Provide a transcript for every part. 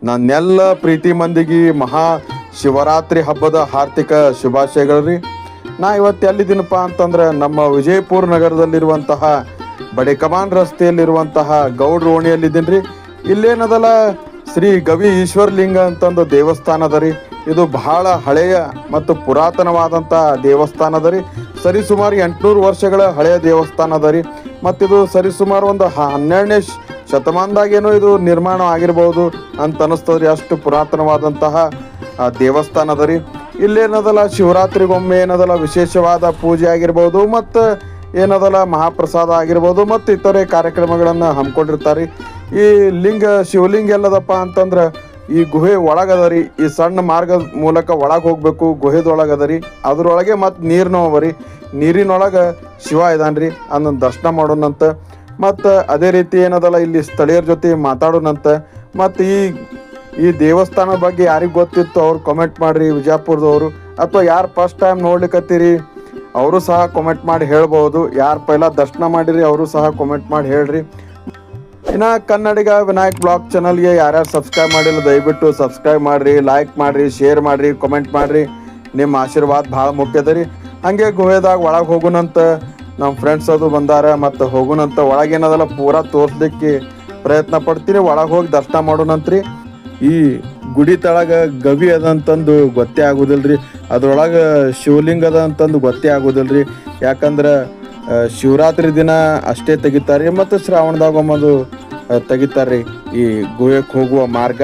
ನನ್ನೆಲ್ಲ ಪ್ರೀತಿ ಮಂದಿಗೆ ಮಹಾ ಶಿವರಾತ್ರಿ ಹಬ್ಬದ ಹಾರ್ದಿಕ ಶುಭಾಶಯಗಳು ರೀ. ನಾ ಇವತ್ತು ಎಲ್ಲಿದ್ದೀನಪ್ಪ ಅಂತಂದ್ರೆ ನಮ್ಮ ವಿಜಯಪುರ ನಗರದಲ್ಲಿರುವಂತಹ ಬಡೆ ಕಮಾನ್ ರಸ್ತೆಯಲ್ಲಿರುವಂತಹ ಗೌಡ್ರ ಓಣಿಯಲ್ಲಿದ್ದೀನಿ ರೀ. ಇಲ್ಲೇನದಲ್ಲ ಶ್ರೀ ಗವಿ ಈಶ್ವರಲಿಂಗ ಅಂತಂದು ದೇವಸ್ಥಾನ ಅದ ರೀ. ಇದು ಬಹಳ ಹಳೆಯ ಮತ್ತು ಪುರಾತನವಾದಂಥ ದೇವಸ್ಥಾನ ಅದ ರೀ. ಸರಿಸುಮಾರು 800 ವರ್ಷಗಳ ಹಳೆಯ ದೇವಸ್ಥಾನ ಅದ ರೀ. ಮತ್ತಿದು ಸರಿಸುಮಾರು ಒಂದು 12ನೇ ಶತಮಾನದಾಗೇನೋ ಇದು ನಿರ್ಮಾಣ ಆಗಿರ್ಬೋದು ಅಂತ ಅನಿಸ್ತದ್ರಿ. ಅಷ್ಟು ಪುರಾತನವಾದಂತಹ ದೇವಸ್ಥಾನ ಅದ ರೀ. ಇಲ್ಲೇನದಲ್ಲ ಶಿವರಾತ್ರಿಗೊಮ್ಮೆ ಏನದಲ್ಲ ವಿಶೇಷವಾದ ಪೂಜೆ ಆಗಿರ್ಬೋದು ಮತ್ತು ಏನದಲ್ಲ ಮಹಾಪ್ರಸಾದ ಆಗಿರ್ಬೋದು ಮತ್ತು ಇತರೆ ಕಾರ್ಯಕ್ರಮಗಳನ್ನು ಹಮ್ಮಿಕೊಂಡಿರ್ತಾರೆ. ಈ ಶಿವಲಿಂಗ ಎಲ್ಲದಪ್ಪ ಅಂತಂದ್ರೆ ಈ ಗುಹೆ ಒಳಗದ ರೀ. ಈ ಸಣ್ಣ ಮಾರ್ಗದ ಮೂಲಕ ಒಳಗೆ ಹೋಗ್ಬೇಕು. ಗುಹೆದೊಳಗದ ರೀ. ಅದ್ರೊಳಗೆ ಮತ್ತು ನೀರಿನೂ ಅವ ರೀ. ನೀರಿನೊಳಗೆ ಶಿವ ಇದಾನ್ರಿ. ಅದನ್ನ ದರ್ಶನ ಮಾಡೋಣಂತ. ಮತ್ತು ಅದೇ ರೀತಿ ಏನದಲ್ಲ ಇಲ್ಲಿ ಸ್ಥಳೀಯರ ಜೊತೆ ಮಾತಾಡೋಣಂತ. ಮತ್ತು ಈ ದೇವಸ್ಥಾನದ ಬಗ್ಗೆ ಯಾರಿಗೆ ಗೊತ್ತಿತ್ತು ಅವ್ರು ಕಮೆಂಟ್ ಮಾಡಿರಿ, ವಿಜಯಪುರದವರು. ಅಥವಾ ಯಾರು ಫಸ್ಟ್ ಟೈಮ್ ನೋಡ್ಲಿಕ್ಕತ್ತೀರಿ ಅವರು ಸಹ ಕಮೆಂಟ್ ಮಾಡಿ ಹೇಳ್ಬೋದು. ಯಾರು ಪೈಲ ದರ್ಶನ ಮಾಡಿರಿ ಅವರು ಸಹ ಕಮೆಂಟ್ ಮಾಡಿ ಹೇಳ್ರಿ. ಇನ್ನು ಕನ್ನಡಿಗ ವಿನಾಯಕ್ ಬ್ಲಾಗ್ ಚಾನಲ್ಗೆ ಯಾರ್ಯಾರು ಸಬ್ಸ್ಕ್ರೈಬ್ ಮಾಡಿಲ್ಲ ದಯವಿಟ್ಟು ಸಬ್ಸ್ಕ್ರೈಬ್ ಮಾಡಿರಿ, ಲೈಕ್ ಮಾಡಿರಿ, ಶೇರ್ ಮಾಡಿರಿ, ಕಮೆಂಟ್ ಮಾಡಿರಿ. ನಿಮ್ಮ ಆಶೀರ್ವಾದ ಭಾಳ ಮುಖ್ಯ ಅದ ರೀ. ಹಾಗೆ ಗುಹೆದಾಗ ಒಳಗೆ ಹೋಗೋಣಂತ. ನಮ್ಮ ಫ್ರೆಂಡ್ಸ್ ಅದು ಬಂದಾರ. ಮತ್ತು ಹೋಗೋಣಂತ. ಒಳಗೇನದಲ್ಲ ಪೂರಾ ತೋರಿಸ್ಲಿಕ್ಕೆ ಪ್ರಯತ್ನ ಪಡ್ತೀನಿ. ಒಳಗೆ ಹೋಗಿ ದರ್ಶನ ಮಾಡೋಣಂತ್ರಿ. ಈ ಗುಡಿ ತಳಗ ಗವಿ ಅದಂತಂದು ಗೊತ್ತೇ ಆಗೋದಿಲ್ರಿ. ಅದ್ರೊಳಗೆ ಶಿವಲಿಂಗ ಅದ ಅಂತಂದು ಗೊತ್ತೇ ಆಗೋದಿಲ್ರಿ. ಯಾಕಂದ್ರೆ ಶಿವರಾತ್ರಿ ದಿನ ಅಷ್ಟೇ ತೆಗಿತಾರೆ ಮತ್ತು ಶ್ರಾವಣದಾಗೊಮ್ಮದು ತೆಗಿತಾರೆ ಈ ಗುಹೆಗೆ ಹೋಗುವ ಮಾರ್ಗ.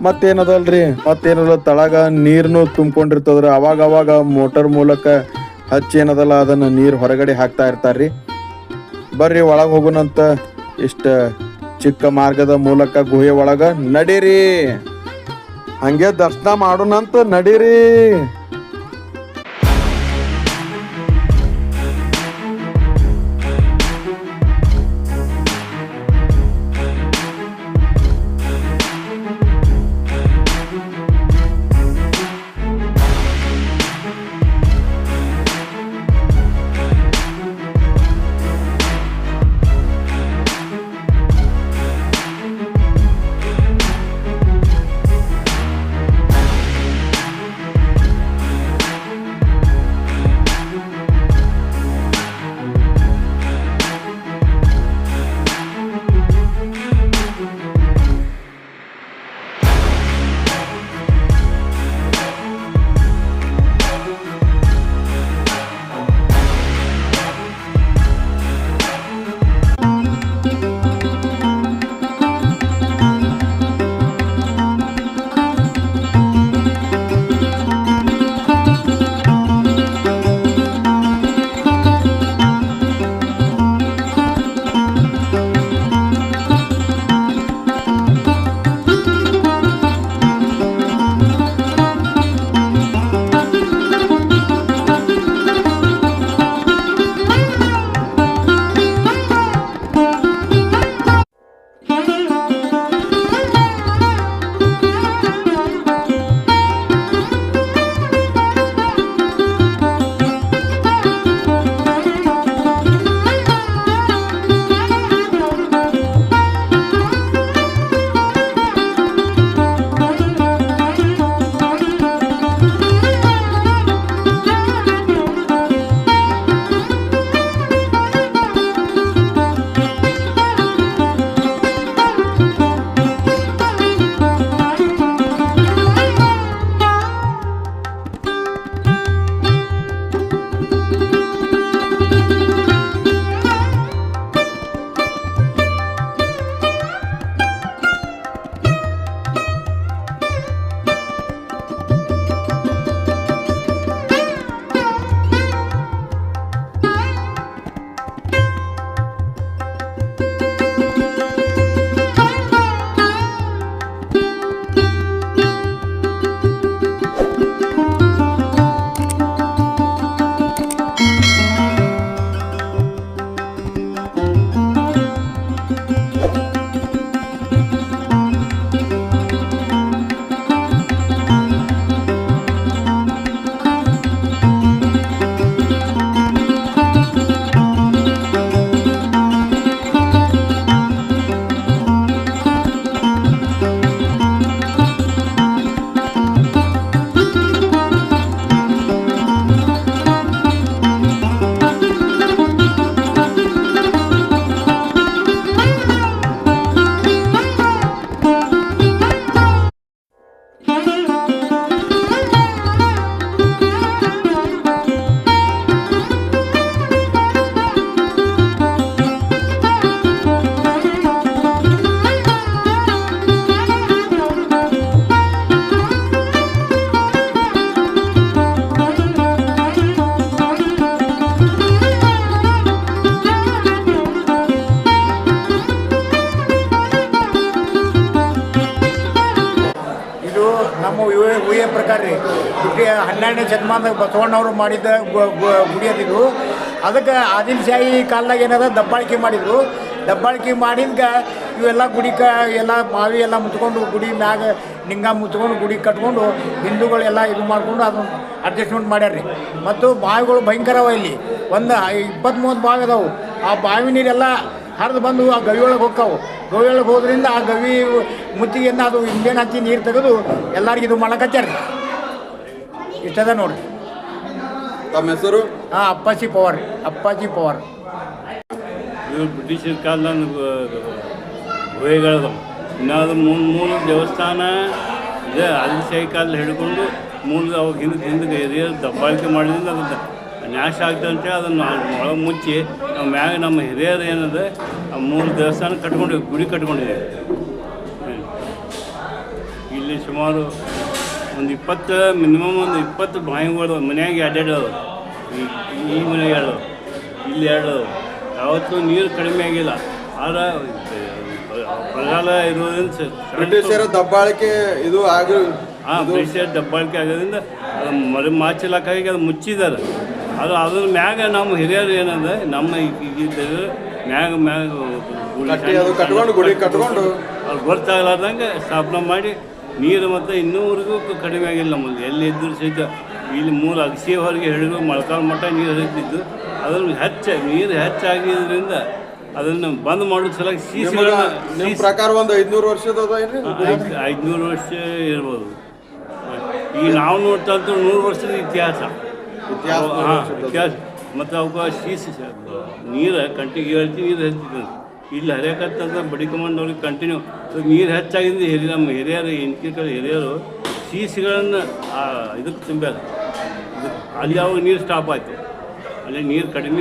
ಮತ್ತೇನದಲ್ರಿ ಮತ್ತೇನದ ತಳಗ ನೀರನ್ನು ತುಂಬ್ಕೊಂಡಿರ್ತದ್ರಿ. ಅವಾಗ ಮೋಟರ್ ಮೂಲಕ ಹಚ್ಚಿ ಏನದಲ್ಲ ಅದನ್ನು ನೀರು ಹೊರಗಡೆ ಹಾಕ್ತಾ ಇರ್ತಾರ್ರಿ. ಬರ್ರಿ ಒಳಗೆ ಹೋಗೋಣಂತ. ಇಷ್ಟ ಚಿಕ್ಕ ಮಾರ್ಗದ ಮೂಲಕ ಗುಹೆ ಒಳಗ ನಡೀರಿ. ಹಂಗೆ ದರ್ಶನ ಮಾಡೋಣಂತ ನಡೀರಿ. 12ನೇ ಶತಮಾನದಾಗ ಬಸವಣ್ಣವರು ಮಾಡಿದ ಗುಡಿ ಅದಿದ್ರು. ಅದಕ್ಕೆ ಆದಿಲ್ಶಾಹಿ ಕಾಲದಾಗ ಏನದ ದಬ್ಬಾಳಿಕೆ ಮಾಡಿದರು. ದಬ್ಬಾಳಿಕೆ ಮಾಡಿದ್ಕ ಇವೆಲ್ಲ ಗುಡಿಕ ಎಲ್ಲ ಬಾವಿ ಎಲ್ಲ ಮುಚ್ಕೊಂಡು ಗುಡಿ ಮ್ಯಾಗ ನಿಂಗ ಮುಚ್ಕೊಂಡು ಗುಡಿ ಕಟ್ಕೊಂಡು ಹಿಂದೂಗಳೆಲ್ಲ ಇದು ಮಾಡಿಕೊಂಡು ಅದನ್ನು ಅಡ್ಜಸ್ಟ್ಮೆಂಟ್ ಮಾಡ್ಯಾರ ರೀ. ಮತ್ತು ಬಾವಿಗಳು ಭಯಂಕರವ ಇಲ್ಲಿ ಒಂದು 20-30 ಬಾವಿ ಅದಾವು. ಆ ಬಾವಿ ನೀರೆಲ್ಲ ಹರಿದು ಬಂದು ಆ ಗವಿ ಒಳಗೆ ಹೋಗ್ತಾವೆ. ಗವಿ ಒಳಗೆ ಹೋದ್ರಿಂದ ಆ ಗವಿ ಮುತ್ತಿಗೆಯನ್ನು ಅದು ಇಂಜನ್ ಹಚ್ಚಿ ನೀರು ತೆಗೆದು ಎಲ್ಲರಿಗೂ ಇದು ಮಾಡಕತ್ತಾರ ರೀ. ಇಷ್ಟದ ನೋಡಿರಿ. ತಮ್ಮ ಹೆಸರು? ಹಾಂ, ಅಪ್ಪಾಜಿ ಪವಾರ್. ಇವರು ಬ್ರಿಟಿಷರ ಕಾಲದ ಗುಹೆಗಳದು. ಇನ್ನಾದ್ರು ಮೂಲ ದೇವಸ್ಥಾನ ಇದೆ. ಆದಿಲ್ಶಾಹಿ ಕಾಲದಲ್ಲಿ ಹಿಡ್ಕೊಂಡು ಮೂಲ ಅವಾಗ ಹಿಂದಕ್ಕೆ ಹಿರಿಯರು ದಬ್ಬಾಳಿಕೆ ಮಾಡಿದ್ರಿಂದ ಅದು ನಾಶ ಆಗ್ತಂತೆ ಅದನ್ನು ಒಳಗೆ ಮುಚ್ಚಿ ನಾವು ಮ್ಯಾಗ ನಮ್ಮ ಹಿರಿಯರು ಏನಿದೆ ಆ ಮೂಲ ದೇವಸ್ಥಾನ ಕಟ್ಕೊಂಡಿವಿ, ಗುಡಿ ಕಟ್ಕೊಂಡಿದ್ದೀವಿ. ಇಲ್ಲಿ ಸುಮಾರು ಒಂದು 20 ಬಾವಿಗಳು ಮನೆಯಾಗ ಅಡ್ಡಾಡೋದು. ಈ ಮನೆಗೆ 2, ಇಲ್ಲಿ 2. ಯಾವತ್ತೂ ನೀರು ಕಡಿಮೆ ಆಗಿಲ್ಲ. ಆದ್ರೆ ಬರಗಾಲ ಇರೋದ್ರಿಂದ ಬ್ರಿಟಿಷರ ದಬ್ಬಾಳಿಕೆ ಇದು ಆಗಿ ಬ್ರಿಟಿಷರ ದಬ್ಬಾಳಿಕೆ ಆಗೋದ್ರಿಂದ ಅದು ಮಾಚಿಲಾಕಾಗಿ ಅದು ಮುಚ್ಚಿದ್ದಾರೆ. ಅದ್ರ ಮ್ಯಾಗ ನಮ್ಮ ಹಿರಿಯರು ಏನಂದ್ರೆ ನಮ್ಮ ಮ್ಯಾಗ ಕಟ್ಕೊಂಡು ಗುಡಿ ಕಟ್ಕೊಂಡು ಅವ್ರು ಗೊತ್ತಾಗಲಾರ್ದಂಗೆ ಸ್ಥಾಪನೆ ಮಾಡಿ ನೀರು ಮತ್ತು ಇನ್ನೂವರೆಗೂ ಕಡಿಮೆ ಆಗಿಲ್ಲ. ನಮ್ಮಲ್ಲಿ ಎಲ್ಲಿ ಇದ್ದರೂ ಸಹಿತ ಇಲ್ಲಿ ಮೂಲ ಅಗಸಿ ಹೊರಗೆ ಹಿಡಿದು ಮೊಳಕಾಲು ಮಟ್ಟ ನೀರು ಹರಿತಿದ್ದು. ಅದ್ರಲ್ಲಿ ನೀರು ಹೆಚ್ಚಾಗಿದ್ದರಿಂದ ಅದನ್ನು ಬಂದ್ ಮಾಡೋದು ಸಲುವಾಗಿ ನಿಮ್ಮ ಪ್ರಕಾರ ಒಂದು 500 ವರ್ಷದ 500 ವರ್ಷ ಇರ್ಬೋದು. ಈಗ ನಾವು ನೋಡ್ತಾ 100 ವರ್ಷದ ಇತಿಹಾಸ. ಮತ್ತು ಅವಕ್ಕೆ ನೀರು ಕಂಟಿಗೆ ಹೇಳ್ತೀವಿ, ನೀರು ಹರಿತಿದ್ದಂತೆ. ಇಲ್ಲಿ ಹರಿಯಕತ್ತಂತ ಬಡಿಕೊಂಬಂದವ್ರಿಗೆ ಕಂಟಿನ್ಯೂ ನೀರು ಹೆಚ್ಚಾಗಿದ್ದು ನಮ್ಮ ಹಿರಿಯರು ಹಿರಿಯರು ಸೀಸುಗಳನ್ನು ಇದಕ್ಕೆ ತುಂಬ್ಯಾರ. ಅಲ್ಲಿ ಅವಾಗ ನೀರು ಸ್ಟಾಪ್ ಆಯಿತು. ಅಲ್ಲಿ ನೀರು ಕಡಿಮೆ.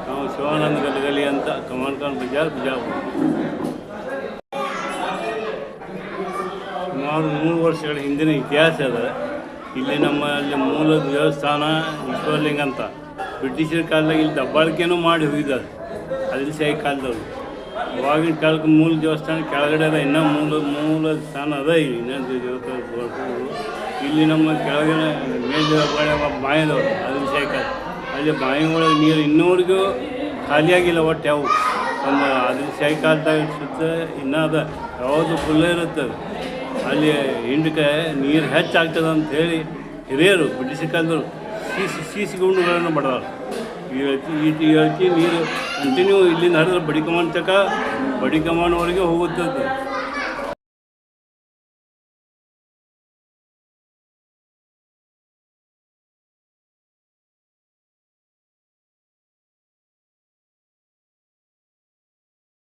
ನಾವು ಶಿವಾನಂದ ಗಲಗಲಿ ಅಂತ ಕಮಾನ್ ಖಾನ್ ಬಿಜಾಪುರ. ಸುಮಾರು 100 ವರ್ಷಗಳ ಹಿಂದಿನ ಇತಿಹಾಸ ಅದ. ಇಲ್ಲಿ ನಮ್ಮಲ್ಲಿ ಮೂಲ ದೇವಸ್ಥಾನ ಈಶ್ವರಲಿಂಗ ಅಂತ ಬ್ರಿಟಿಷರ ಕಾಲದಾಗ ಇಲ್ಲಿ ದಬ್ಬಾಳಿಕೆನೂ ಮಾಡಿ ಹೋಗಿದ್ದಾರೆ. ಆದಿಲ್ಶಾಹಿ ಕಾಲದವ್ರು. ಅವಾಗಿನ ಕಾಲಕ್ಕೆ ಮೂಲ ದೇವಸ್ಥಾನ ಕೆಳಗಡೆ ಅದ. ಇನ್ನೂ ಮೂಲ ಸ್ಥಾನ ಅದ. ಇನ್ನೊಂದು ದೇವಸ್ಥಾನ ಇಲ್ಲಿ ನಮ್ಮ ಕೆಳಗಡೆ ಬಾಯಿದವರು ಆದಿಲ್ಶಾಹಿ ಕಾಲ. ಅಲ್ಲಿ ಬಾಯಿ ಒಳಗೆ ನೀರು ಇನ್ನೂವರೆಗೂ ಖಾಲಿಯಾಗಿಲ್ಲ. ಒಟ್ಟು ಯಾವ ನಮ್ಮ ಆದಿಲ್ಶಾಹಿ ಕಾಲದಾಗ ಸುತ್ತ ಇನ್ನೂ ಅದ. ಯಾವುದು ಫುಲ್ಲೇ ಇರುತ್ತೆ. ಅಲ್ಲಿ ಹಿಂಡಕ್ಕೆ ನೀರು ಹೆಚ್ಚಾಗ್ತದೆ ಅಂಥೇಳಿ ಹಿರಿಯರು ಬ್ರಿಟಿಷ್ ಕಾಲದವರು ಸೀಸಿ ಗುಂಡುಗಳನ್ನು ಬಡದಾರೆ. ಈ ಹೇಳ್ತಿ ನೀರು ಕಂಟಿನ್ಯೂ ಇಲ್ಲಿಂದ ಹರಿದ್ರೆ ಬಡಿಕಮಾನ್ ತನಕ ಬಡಿಕಮಾನ್ವರೆಗೆ ಹೋಗುತ್ತದೆ.